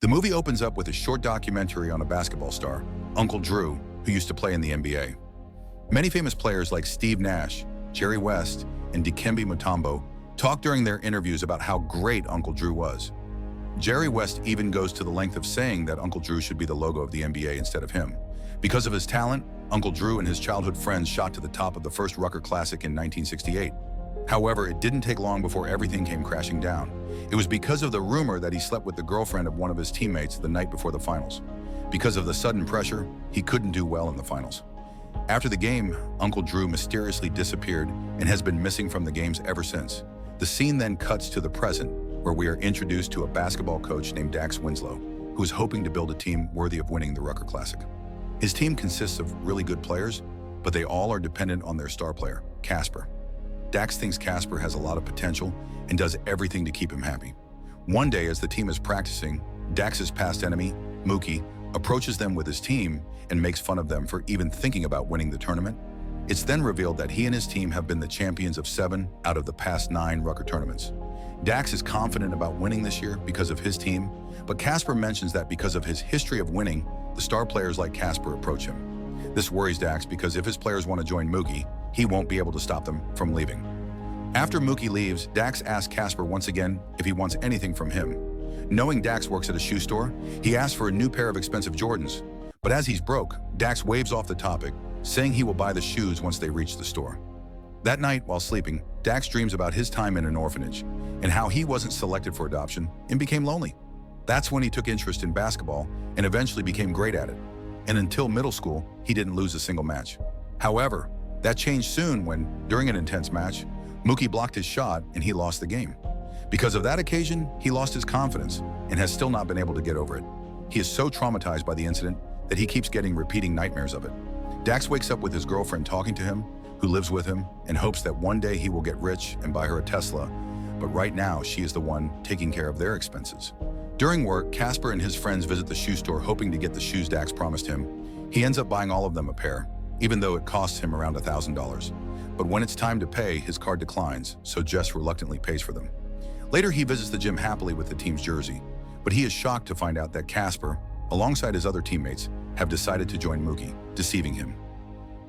The movie opens up with a short documentary on a basketball star, Uncle Drew, who used to play in the NBA. Many famous players like Steve Nash, Jerry West, and Dikembe Mutombo talk during their interviews about how great Uncle Drew was. Jerry West even goes to the length of saying that Uncle Drew should be the logo of the NBA instead of him. Because of his talent, Uncle Drew and his childhood friends shot to the top of the first Rucker Classic in 1968. However, it didn't take long before everything came crashing down. It was because of the rumor that he slept with the girlfriend of one of his teammates the night before the finals. Because of the sudden pressure, he couldn't do well in the finals. After the game, Uncle Drew mysteriously disappeared and has been missing from the games ever since. The scene then cuts to the present, where we are introduced to a basketball coach named Dax Winslow, who is hoping to build a team worthy of winning the Rucker Classic. His team consists of really good players, but they all are dependent on their star player, Casper. Dax thinks Casper has a lot of potential and does everything to keep him happy. One day, as the team is practicing, Dax's past enemy, Mookie, approaches them with his team and makes fun of them for even thinking about winning the tournament. It's then revealed that he and his team have been the champions of 7 out of the past 9 Rucker tournaments. Dax is confident about winning this year because of his team, but Casper mentions that because of his history of winning, the star players like Casper approach him. This worries Dax because if his players want to join Mookie, he won't be able to stop them from leaving. After Mookie leaves, Dax asks Casper once again if he wants anything from him. Knowing Dax works at a shoe store, he asks for a new pair of expensive Jordans. But as he's broke, Dax waves off the topic, saying he will buy the shoes once they reach the store. That night, while sleeping, Dax dreams about his time in an orphanage and how he wasn't selected for adoption and became lonely. That's when he took interest in basketball and eventually became great at it. And until middle school, he didn't lose a single match. However, that changed soon when, during an intense match, Mookie blocked his shot and he lost the game. Because of that occasion, he lost his confidence and has still not been able to get over it. He is so traumatized by the incident that he keeps getting repeating nightmares of it. Dax wakes up with his girlfriend talking to him, who lives with him, and hopes that one day he will get rich and buy her a Tesla, but right now she is the one taking care of their expenses. During work, Casper and his friends visit the shoe store hoping to get the shoes Dax promised him. He ends up buying all of them a pair, even though it costs him around $1,000. But when it's time to pay, his card declines, so Jess reluctantly pays for them. Later, he visits the gym happily with the team's jersey, but he is shocked to find out that Casper, alongside his other teammates, have decided to join Mookie, deceiving him.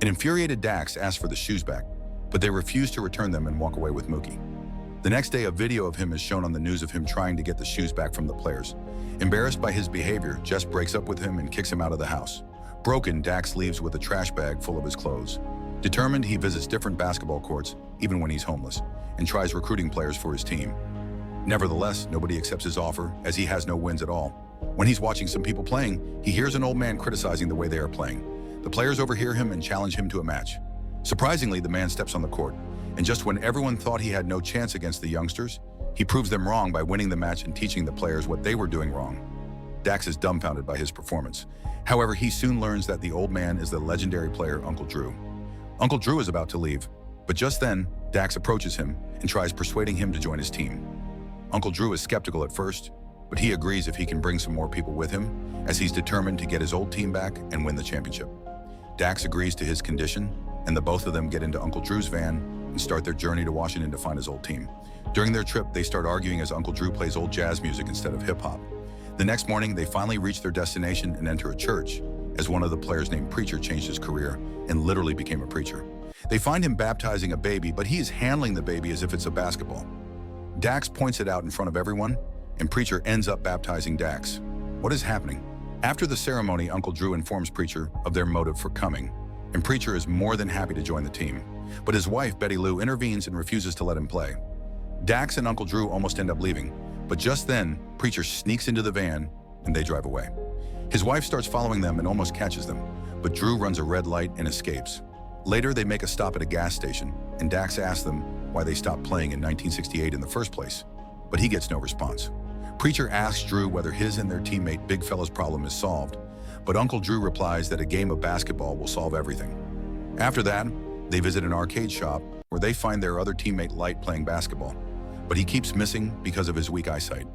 An infuriated Dax asks for the shoes back, but they refuse to return them and walk away with Mookie. The next day, a video of him is shown on the news of him trying to get the shoes back from the players. Embarrassed by his behavior, Jess breaks up with him and kicks him out of the house. Broken, Dax leaves with a trash bag full of his clothes. Determined, he visits different basketball courts, even when he's homeless, and tries recruiting players for his team. Nevertheless, nobody accepts his offer, as he has no wins at all. When he's watching some people playing, he hears an old man criticizing the way they are playing. The players overhear him and challenge him to a match. Surprisingly, the man steps on the court, and just when everyone thought he had no chance against the youngsters, he proves them wrong by winning the match and teaching the players what they were doing wrong. Dax is dumbfounded by his performance. However, he soon learns that the old man is the legendary player Uncle Drew. Uncle Drew is about to leave, but just then, Dax approaches him and tries persuading him to join his team. Uncle Drew is skeptical at first, but he agrees if he can bring some more people with him, as he's determined to get his old team back and win the championship. Dax agrees to his condition, and the both of them get into Uncle Drew's van and start their journey to Washington to find his old team. During their trip, they start arguing as Uncle Drew plays old jazz music instead of hip-hop. The next morning, they finally reach their destination and enter a church, as one of the players named Preacher changed his career and literally became a preacher. They find him baptizing a baby, but he is handling the baby as if it's a basketball. Dax points it out in front of everyone, and Preacher ends up baptizing Dax. What is happening? After the ceremony, Uncle Drew informs Preacher of their motive for coming, and Preacher is more than happy to join the team. But his wife, Betty Lou, intervenes and refuses to let him play. Dax and Uncle Drew almost end up leaving, but just then, Preacher sneaks into the van and they drive away. His wife starts following them and almost catches them, but Drew runs a red light and escapes. Later, they make a stop at a gas station, and Dax asks them why they stopped playing in 1968 in the first place, but he gets no response. Preacher asks Drew whether his and their teammate Big Fella's problem is solved, but Uncle Drew replies that a game of basketball will solve everything. After that, they visit an arcade shop where they find their other teammate Light playing basketball, but he keeps missing because of his weak eyesight.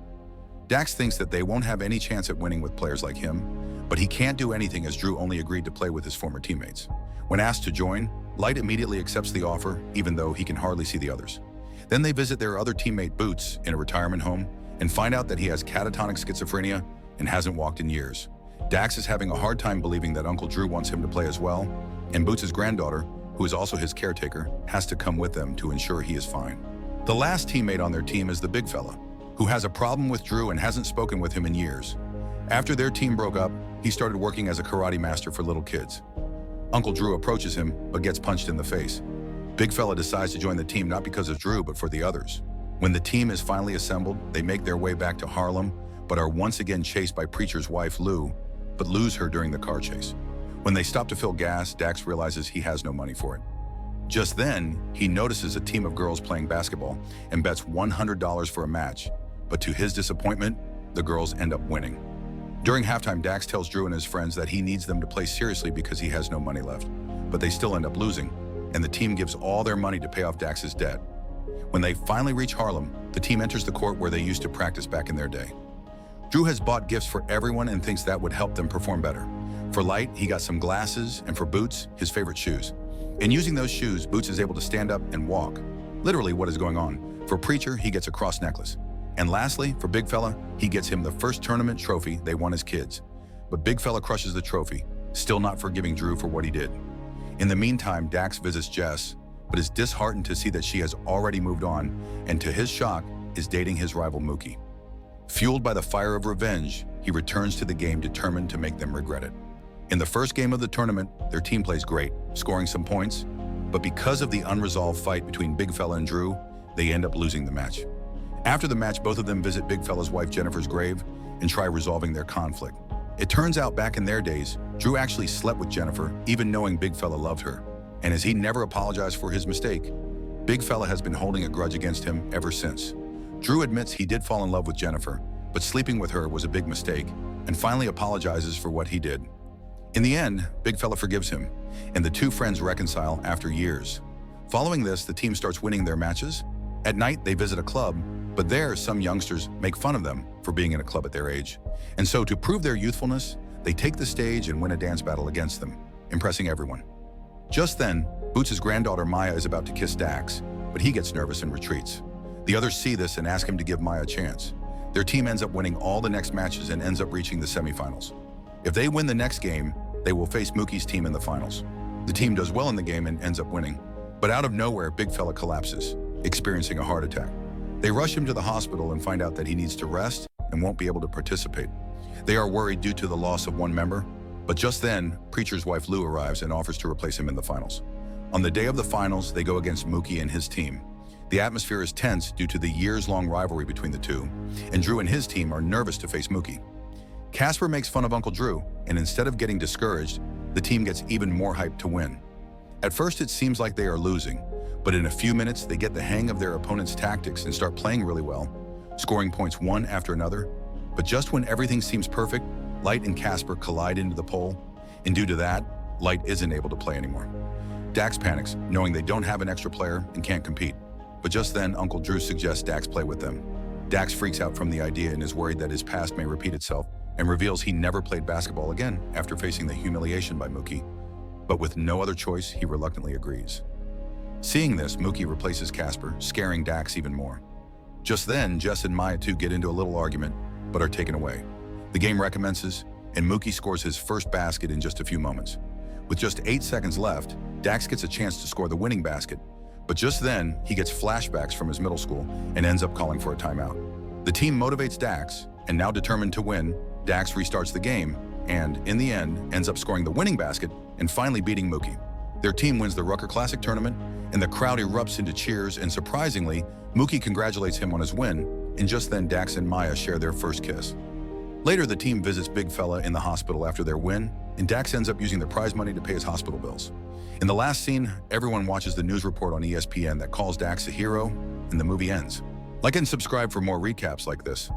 Dax thinks that they won't have any chance at winning with players like him, but he can't do anything as Drew only agreed to play with his former teammates. When asked to join, Light immediately accepts the offer, even though he can hardly see the others. Then they visit their other teammate Boots in a retirement home and find out that he has catatonic schizophrenia and hasn't walked in years. Dax is having a hard time believing that Uncle Drew wants him to play as well, and Boots' granddaughter, who is also his caretaker, has to come with them to ensure he is fine. The last teammate on their team is the big fella, who has a problem with Drew and hasn't spoken with him in years. After their team broke up, he started working as a karate master for little kids. Uncle Drew approaches him, but gets punched in the face. Big fella decides to join the team not because of Drew, but for the others. When the team is finally assembled, they make their way back to Harlem, but are once again chased by Preacher's wife, Lou, but lose her during the car chase. When they stop to fill gas, Dax realizes he has no money for it. Just then, he notices a team of girls playing basketball and bets $100 for a match, but to his disappointment, the girls end up winning. During halftime, Dax tells Drew and his friends that he needs them to play seriously because he has no money left, but they still end up losing, and the team gives all their money to pay off Dax's debt. When they finally reach Harlem, the team enters the court where they used to practice back in their day. Drew has bought gifts for everyone and thinks that would help them perform better. For Light, he got some glasses, and for Boots, his favorite shoes. In using those shoes, Boots is able to stand up and walk. Literally what is going on. For Preacher, he gets a cross necklace. And lastly, for Big Fella, he gets him the first tournament trophy they won as kids. But Big Fella crushes the trophy, still not forgiving Drew for what he did. In the meantime, Dax visits Jess, but is disheartened to see that she has already moved on, and to his shock, is dating his rival Mookie. Fueled by the fire of revenge, he returns to the game determined to make them regret it. In the first game of the tournament, their team plays great, scoring some points, but because of the unresolved fight between Big Fella and Drew, they end up losing the match. After the match, both of them visit Big Fella's wife Jennifer's grave and try resolving their conflict. It turns out back in their days, Drew actually slept with Jennifer, even knowing Big Fella loved her. And as he never apologized for his mistake, Big Fella has been holding a grudge against him ever since. Drew admits he did fall in love with Jennifer, but sleeping with her was a big mistake, and finally apologizes for what he did. In the end, Big Fella forgives him, and the two friends reconcile after years. Following this, the team starts winning their matches. At night, they visit a club, but there, some youngsters make fun of them for being in a club at their age. And so, to prove their youthfulness, they take the stage and win a dance battle against them, impressing everyone. Just then, Boots' granddaughter Maya is about to kiss Dax, but he gets nervous and retreats. The others see this and ask him to give Maya a chance. Their team ends up winning all the next matches and ends up reaching the semifinals. If they win the next game, they will face Mookie's team in the finals. The team does well in the game and ends up winning, but out of nowhere, Big Fella collapses, experiencing a heart attack. They rush him to the hospital and find out that he needs to rest and won't be able to participate. They are worried due to the loss of one member, but just then, Preacher's wife Lou arrives and offers to replace him in the finals. On the day of the finals, they go against Mookie and his team. The atmosphere is tense due to the years-long rivalry between the two, and Drew and his team are nervous to face Mookie. Casper makes fun of Uncle Drew, and instead of getting discouraged, the team gets even more hyped to win. At first, it seems like they are losing, but in a few minutes, they get the hang of their opponent's tactics and start playing really well, scoring points one after another. But just when everything seems perfect, Light and Casper collide into the pole, and due to that, Light isn't able to play anymore. Dax panics, knowing they don't have an extra player and can't compete. But just then, Uncle Drew suggests Dax play with them. Dax freaks out from the idea and is worried that his past may repeat itself, and reveals he never played basketball again after facing the humiliation by Mookie. But with no other choice, he reluctantly agrees. Seeing this, Mookie replaces Casper, scaring Dax even more. Just then, Jess and Maya too get into a little argument, but are taken away. The game recommences, and Mookie scores his first basket in just a few moments. With just 8 seconds left, Dax gets a chance to score the winning basket, but just then, he gets flashbacks from his middle school and ends up calling for a timeout. The team motivates Dax, and now determined to win, Dax restarts the game, and, in the end, ends up scoring the winning basket and finally beating Mookie. Their team wins the Rucker Classic tournament, and the crowd erupts into cheers, and surprisingly, Mookie congratulates him on his win, and just then Dax and Maya share their first kiss. Later, the team visits Big Fella in the hospital after their win, and Dax ends up using the prize money to pay his hospital bills. In the last scene, everyone watches the news report on ESPN that calls Dax a hero, and the movie ends. Like and subscribe for more recaps like this.